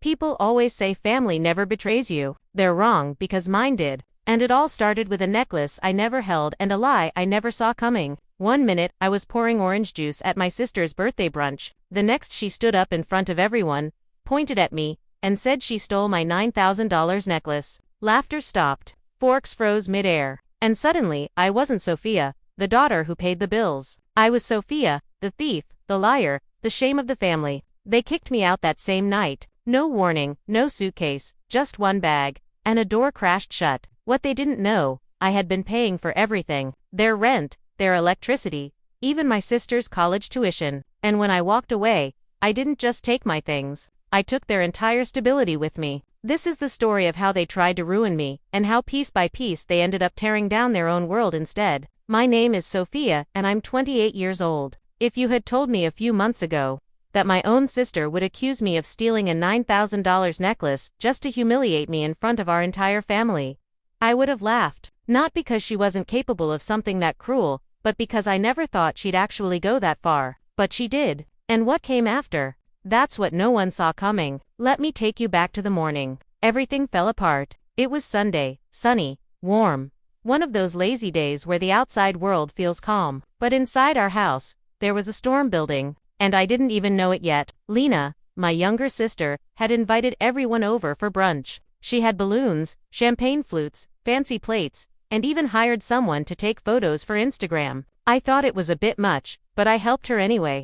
People always say family never betrays you. They're wrong, because mine did. And it all started with a necklace I never held and a lie I never saw coming. One minute, I was pouring orange juice at my sister's birthday brunch. The next, she stood up in front of everyone, pointed at me, and said she stole my $9,000 necklace. Laughter stopped. Forks froze midair. And suddenly, I wasn't Sophia, the daughter who paid the bills. I was Sophia, the thief, the liar, the shame of the family. They kicked me out that same night. No warning, no suitcase, just one bag, and a door crashed shut. What they didn't know, I had been paying for everything. Their rent, their electricity, even my sister's college tuition. And when I walked away, I didn't just take my things. I took their entire stability with me. This is the story of how they tried to ruin me, and how piece by piece they ended up tearing down their own world instead. My name is Sophia, and I'm 28 years old. If you had told me a few months ago that my own sister would accuse me of stealing a $9,000 necklace just to humiliate me in front of our entire family, I would have laughed. Not because she wasn't capable of something that cruel, but because I never thought she'd actually go that far. But she did. And what came after? That's what no one saw coming. Let me take you back to the morning. Everything fell apart. It was Sunday, sunny, warm. One of those lazy days where the outside world feels calm. But inside our house, there was a storm building, and I didn't even know it yet. Lena, my younger sister, had invited everyone over for brunch. She had balloons, champagne flutes, fancy plates, and even hired someone to take photos for Instagram. I thought it was a bit much, but I helped her anyway.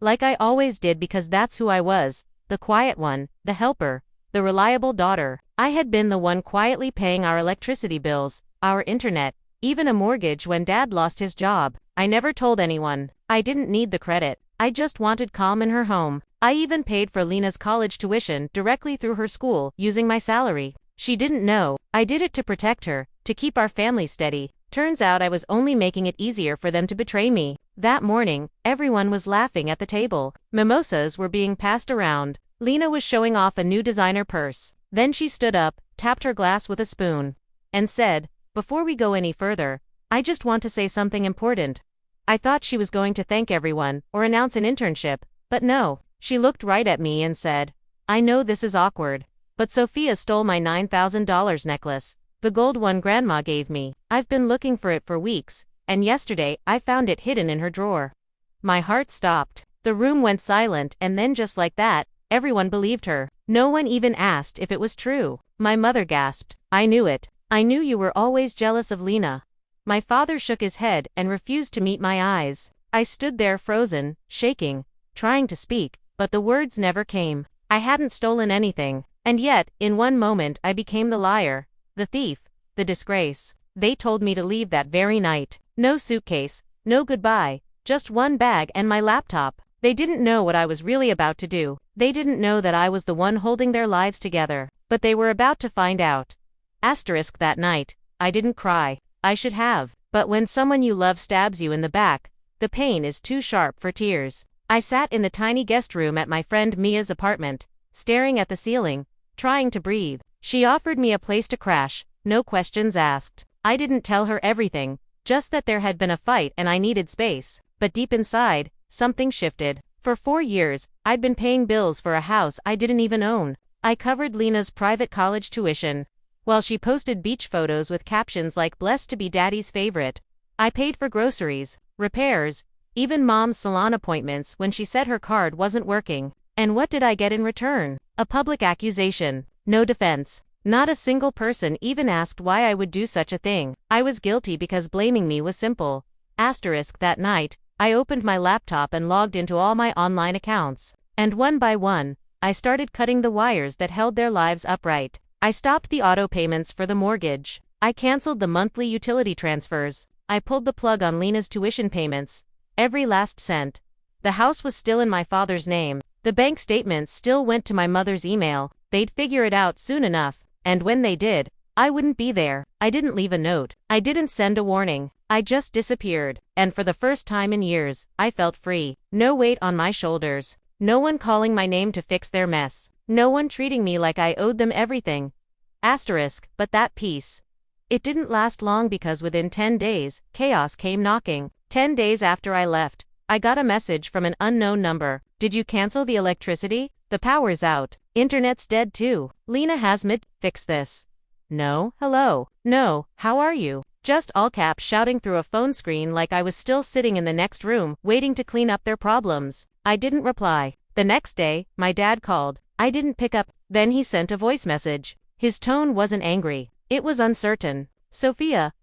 Like I always did, because that's who I was, the quiet one, the helper, the reliable daughter. I had been the one quietly paying our electricity bills, our internet, even a mortgage when Dad lost his job. I never told anyone. I didn't need the credit. I just wanted calm in her home. I even paid for Lena's college tuition directly through her school, using my salary. She didn't know. I did it to protect her, to keep our family steady. Turns out I was only making it easier for them to betray me. That morning, everyone was laughing at the table. Mimosas were being passed around. Lena was showing off a new designer purse. Then she stood up, tapped her glass with a spoon, and said, "Before we go any further, I just want to say something important." I thought she was going to thank everyone, or announce an internship, but no. She looked right at me and said, "I know this is awkward, but Sophia stole my $9,000 necklace, the gold one Grandma gave me. I've been looking for it for weeks, and yesterday I found it hidden in her drawer." My heart stopped. The room went silent, and then just like that, everyone believed her. No one even asked if it was true. My mother gasped, "I knew it. I knew you were always jealous of Lena." My father shook his head and refused to meet my eyes. I stood there frozen, shaking, trying to speak, but the words never came. I hadn't stolen anything. And yet, in one moment I became the liar, the thief, the disgrace. They told me to leave that very night. No suitcase, no goodbye, just one bag and my laptop. They didn't know what I was really about to do. They didn't know that I was the one holding their lives together. But they were about to find out. Asterisk that night, I didn't cry. I should have. But when someone you love stabs you in the back, the pain is too sharp for tears. I sat in the tiny guest room at my friend Mia's apartment, staring at the ceiling, trying to breathe. She offered me a place to crash, no questions asked. I didn't tell her everything, just that there had been a fight and I needed space. But deep inside, something shifted. For 4 years, I'd been paying bills for a house I didn't even own. I covered Lena's private college tuition, while she posted beach photos with captions like "Blessed to be Daddy's favorite." I paid for groceries, repairs, even Mom's salon appointments when she said her card wasn't working. And what did I get in return? A public accusation. No defense. Not a single person even asked why I would do such a thing. I was guilty because blaming me was simple. Asterisk that night, I opened my laptop and logged into all my online accounts. And one by one, I started cutting the wires that held their lives upright. I stopped the auto payments for the mortgage. I canceled the monthly utility transfers. I pulled the plug on Lena's tuition payments. Every last cent. The house was still in my father's name. The bank statements still went to my mother's email. They'd figure it out soon enough. And when they did, I wouldn't be there. I didn't leave a note. I didn't send a warning. I just disappeared. And for the first time in years, I felt free. No weight on my shoulders. No one calling my name to fix their mess. No one treating me like I owed them everything. Asterisk, but that peace. It didn't last long because within 10 days, chaos came knocking. 10 days after I left, I got a message from an unknown number. "Did you cancel the electricity? The power's out." Internet's dead too. Lena has fix this. No, hello. No, how are you? Just all caps shouting through a phone screen like I was still sitting in the next room, waiting to clean up their problems. I didn't reply. The next day, my dad called. I didn't pick up. Then he sent a voice message. His tone wasn't angry. It was uncertain. Sophia,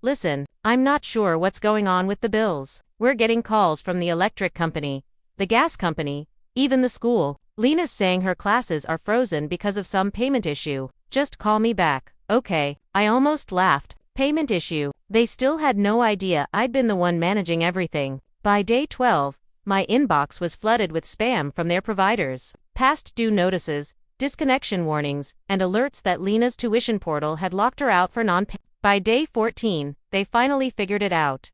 listen, I'm not sure what's going on with the bills. We're getting calls from the electric company, the gas company, even the school. Lena's saying her classes are frozen because of some payment issue. Just call me back, okay? I almost laughed. Payment issue. They still had no idea I'd been the one managing everything. By day 12, my inbox was flooded with spam from their providers. Past due notices, disconnection warnings, and alerts that Lena's tuition portal had locked her out for non-pay. By day 14, they finally figured it out.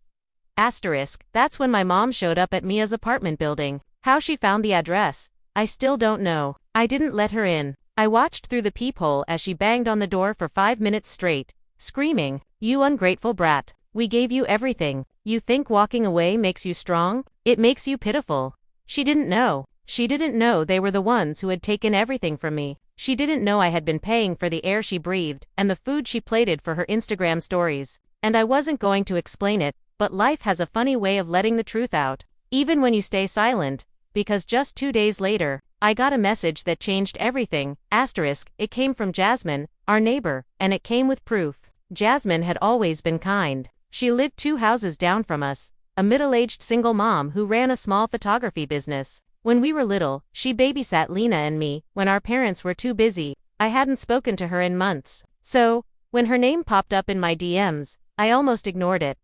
That's when my mom showed up at Mia's apartment building. How she found the address, I still don't know. I didn't let her in. I watched through the peephole as she banged on the door for 5 minutes straight, screaming, "You ungrateful brat. We gave you everything. You think walking away makes you strong? It makes you pitiful." She didn't know. She didn't know they were the ones who had taken everything from me. She didn't know I had been paying for the air she breathed and the food she plated for her Instagram stories. And I wasn't going to explain it, but life has a funny way of letting the truth out, even when you stay silent. Because just 2 days later, I got a message that changed everything. It came from Jasmine, our neighbor, and it came with proof. Jasmine had always been kind. She lived 2 houses down from us, a middle-aged single mom who ran a small photography business. When we were little, she babysat Lena and me when our parents were too busy. I hadn't spoken to her in months. So, when her name popped up in my DMs, I almost ignored it.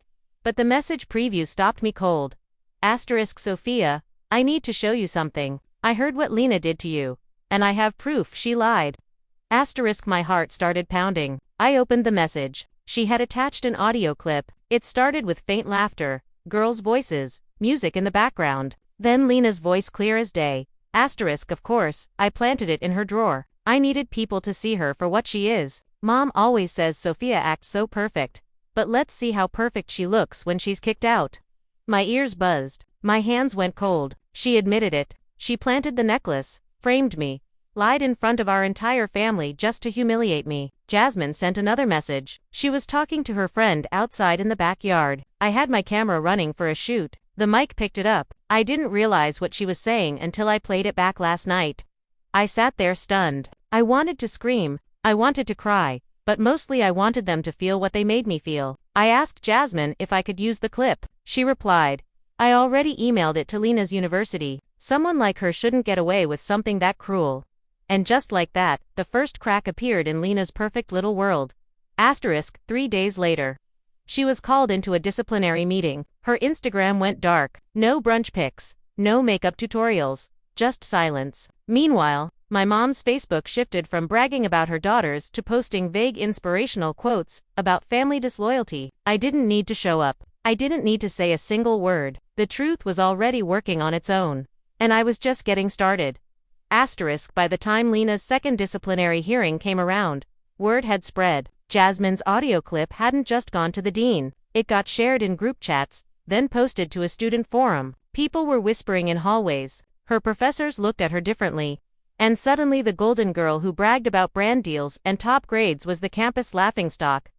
But the message preview stopped me cold. Sophia, I need to show you something. I heard what Lena did to you. And I have proof she lied. My heart started pounding. I opened the message. She had attached an audio clip. It started with faint laughter, girls' voices, music in the background. Then Lena's voice clear as day. Of course, I planted it in her drawer. I needed people to see her for what she is. Mom always says Sophia acts so perfect. But let's see how perfect she looks when she's kicked out. My ears buzzed. My hands went cold. She admitted it. She planted the necklace, framed me, lied in front of our entire family just to humiliate me. Jasmine sent another message. She was talking to her friend outside in the backyard. I had my camera running for a shoot. The mic picked it up. I didn't realize what she was saying until I played it back last night. I sat there stunned. I wanted to scream. I wanted to cry. But mostly I wanted them to feel what they made me feel. I asked Jasmine if I could use the clip. She replied, "I already emailed it to Lena's university. Someone like her shouldn't get away with something that cruel." And just like that, the first crack appeared in Lena's perfect little world. 3 days later. She was called into a disciplinary meeting. Her Instagram went dark. No brunch pics. No makeup tutorials. Just silence. Meanwhile, my mom's Facebook shifted from bragging about her daughters to posting vague inspirational quotes about family disloyalty. I didn't need to show up. I didn't need to say a single word. The truth was already working on its own. And I was just getting started. By the time Lena's second disciplinary hearing came around, word had spread. Jasmine's audio clip hadn't just gone to the dean. It got shared in group chats, then posted to a student forum. People were whispering in hallways. Her professors looked at her differently. And suddenly the golden girl who bragged about brand deals and top grades was the campus laughingstock.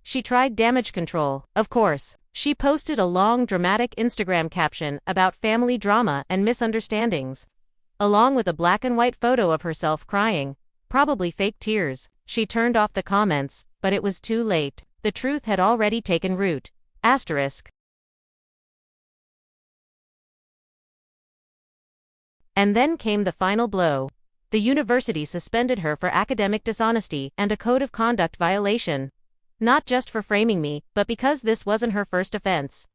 She tried damage control. Of course, she posted a long dramatic Instagram caption about family drama and misunderstandings, along with a black and white photo of herself crying, probably fake tears. She turned off the comments, but it was too late. The truth had already taken root. And then came the final blow. The university suspended her for academic dishonesty and a code of conduct violation. Not just for framing me, but because this wasn't her first offense.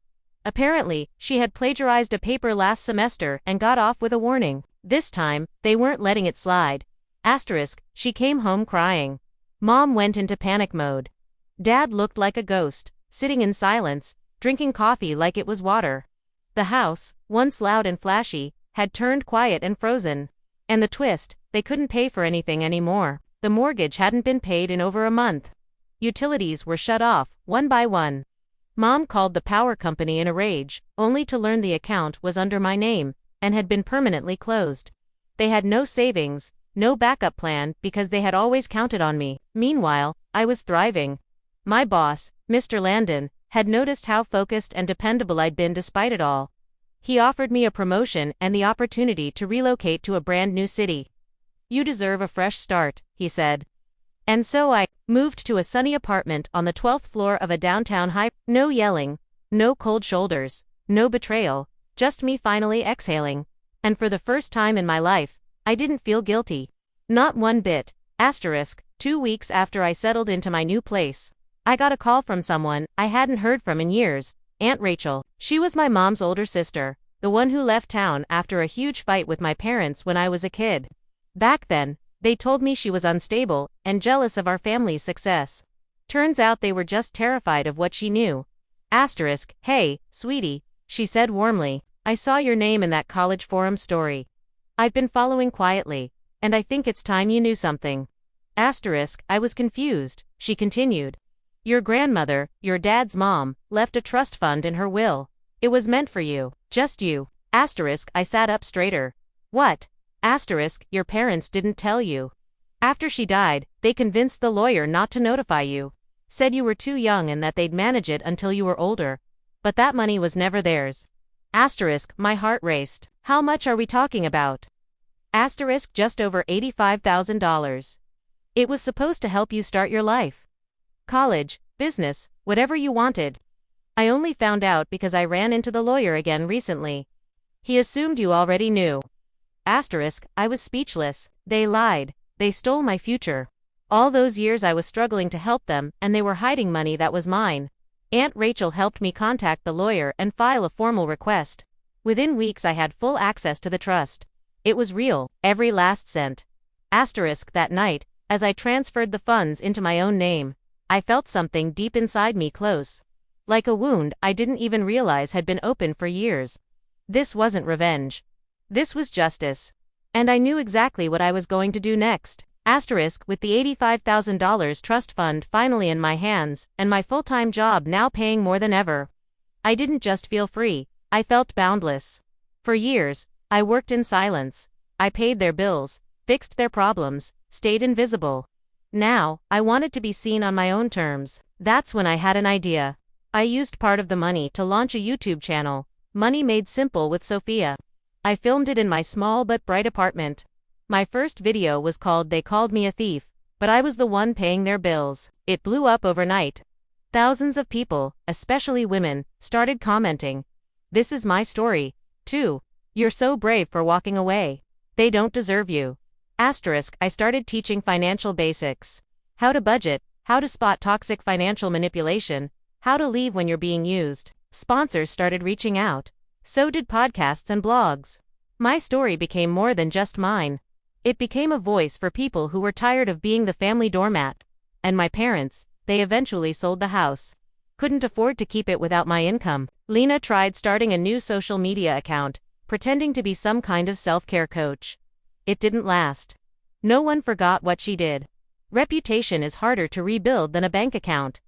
Apparently, she had plagiarized a paper last semester and got off with a warning. This time, they weren't letting it slide. She came home crying. Mom went into panic mode. Dad looked like a ghost, sitting in silence, drinking coffee like it was water. The house, once loud and flashy, had turned quiet and frozen. And the twist, they couldn't pay for anything anymore. The mortgage hadn't been paid in over a month. Utilities were shut off, one by one. Mom called the power company in a rage, only to learn the account was under my name and had been permanently closed. They had no savings, No backup plan because they had always counted on me. Meanwhile, I was thriving. My boss, Mr. Landon, had noticed how focused and dependable I'd been despite it all. He offered me a promotion and the opportunity to relocate to a brand new city. "You deserve a fresh start," he said. And so I moved to a sunny apartment on the 12th floor of a downtown high. No yelling, no cold shoulders, no betrayal, just me finally exhaling. And for the first time in my life, I didn't feel guilty. Not one bit. 2 weeks after I settled into my new place, I got a call from someone I hadn't heard from in years, Aunt Rachel. She was my mom's older sister, the one who left town after a huge fight with my parents when I was a kid. Back then, they told me she was unstable and jealous of our family's success. Turns out they were just terrified of what she knew. "Hey, sweetie," she said warmly, "I saw your name in that college forum story. I've been following quietly, and I think it's time you knew something." I was confused, she continued. "Your grandmother, your dad's mom, left a trust fund in her will. It was meant for you, just you." I sat up straighter. "What?" "Your parents didn't tell you. After she died, they convinced the lawyer not to notify you. Said you were too young and that they'd manage it until you were older. But that money was never theirs." My heart raced. "How much are we talking about?" "Just over $85,000. It was supposed to help you start your life. College, business, whatever you wanted. I only found out because I ran into the lawyer again recently. He assumed you already knew." I was speechless. They lied. They stole my future. All those years I was struggling to help them, and they were hiding money that was mine. Aunt Rachel helped me contact the lawyer and file a formal request. Within weeks I had full access to the trust. It was real, every last cent. That night, as I transferred the funds into my own name, I felt something deep inside me close. Like a wound I didn't even realize had been open for years. This wasn't revenge. This was justice. And I knew exactly what I was going to do next. With the $85,000 trust fund finally in my hands, and my full-time job now paying more than ever, I didn't just feel free, I felt boundless. For years, I worked in silence. I paid their bills, fixed their problems, stayed invisible. Now, I wanted to be seen on my own terms. That's when I had an idea. I used part of the money to launch a YouTube channel, Money Made Simple with Sophia. I filmed it in my small but bright apartment. My first video was called "They Called Me a Thief," but I was the one paying their bills. It blew up overnight. Thousands of people, especially women, started commenting. "This is my story, too. You're so brave for walking away. They don't deserve you." I started teaching financial basics. How to budget, how to spot toxic financial manipulation, how to leave when you're being used. Sponsors started reaching out. So did podcasts and blogs. My story became more than just mine. It became a voice for people who were tired of being the family doormat. And my parents, they eventually sold the house. Couldn't afford to keep it without my income. Lena tried starting a new social media account, pretending to be some kind of self-care coach. It didn't last. No one forgot what she did. Reputation is harder to rebuild than a bank account.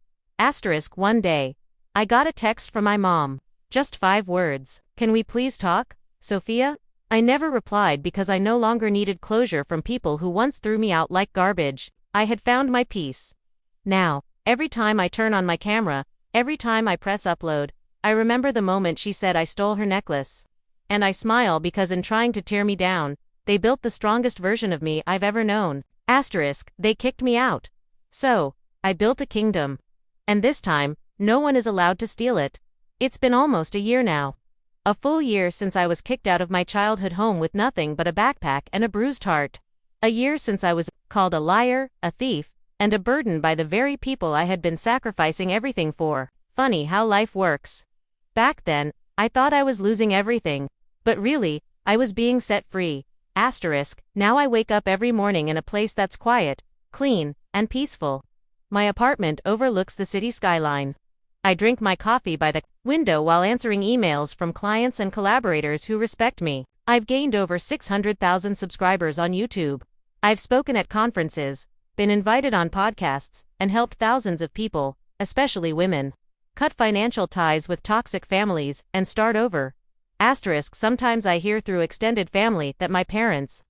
One day, I got a text from my mom. Just 5 words. "Can we please talk, Sophia?" I never replied because I no longer needed closure from people who once threw me out like garbage. I had found my peace. Now, every time I turn on my camera, every time I press upload, I remember the moment she said I stole her necklace. And I smile because in trying to tear me down, they built the strongest version of me I've ever known. They kicked me out. So, I built a kingdom. And this time, no one is allowed to steal it. It's been almost a year now. A full year since I was kicked out of my childhood home with nothing but a backpack and a bruised heart. A year since I was called a liar, a thief, and a burden by the very people I had been sacrificing everything for. Funny how life works. Back then, I thought I was losing everything. But really, I was being set free. Now I wake up every morning in a place that's quiet, clean, and peaceful. My apartment overlooks the city skyline. I drink my coffee by the window while answering emails from clients and collaborators who respect me. I've gained over 600,000 subscribers on YouTube. I've spoken at conferences, been invited on podcasts, and helped thousands of people, especially women, cut financial ties with toxic families and start over. Sometimes I hear through extended family that my parents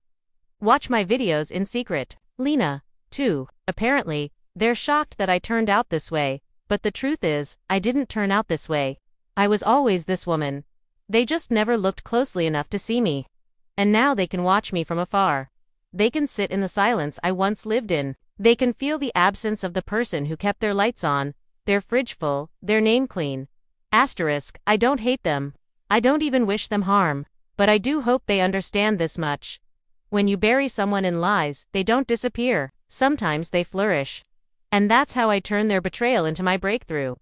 Watch my videos in secret. Lena. 2. Apparently, they're shocked that I turned out this way, but the truth is, I didn't turn out this way. I was always this woman. They just never looked closely enough to see me. And now they can watch me from afar. They can sit in the silence I once lived in. They can feel the absence of the person who kept their lights on, their fridge full, their name clean. Asterisk, I don't hate them. I don't even wish them harm. But I do hope they understand this much. When you bury someone in lies, they don't disappear. Sometimes they flourish. And that's how I turned their betrayal into my breakthrough.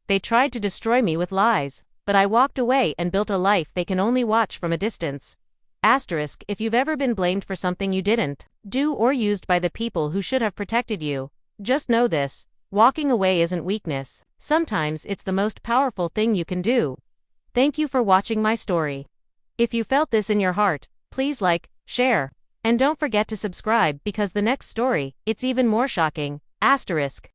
They tried to destroy me with lies, but I walked away and built a life they can only watch from a distance. Asterisk, if you've ever been blamed for something you didn't do or used by the people who should have protected you, just know this: walking away isn't weakness. Sometimes it's the most powerful thing you can do. Thank you for watching my story. If you felt this in your heart, please like, share, and don't forget to subscribe because the next story, it's even more shocking. Asterisk.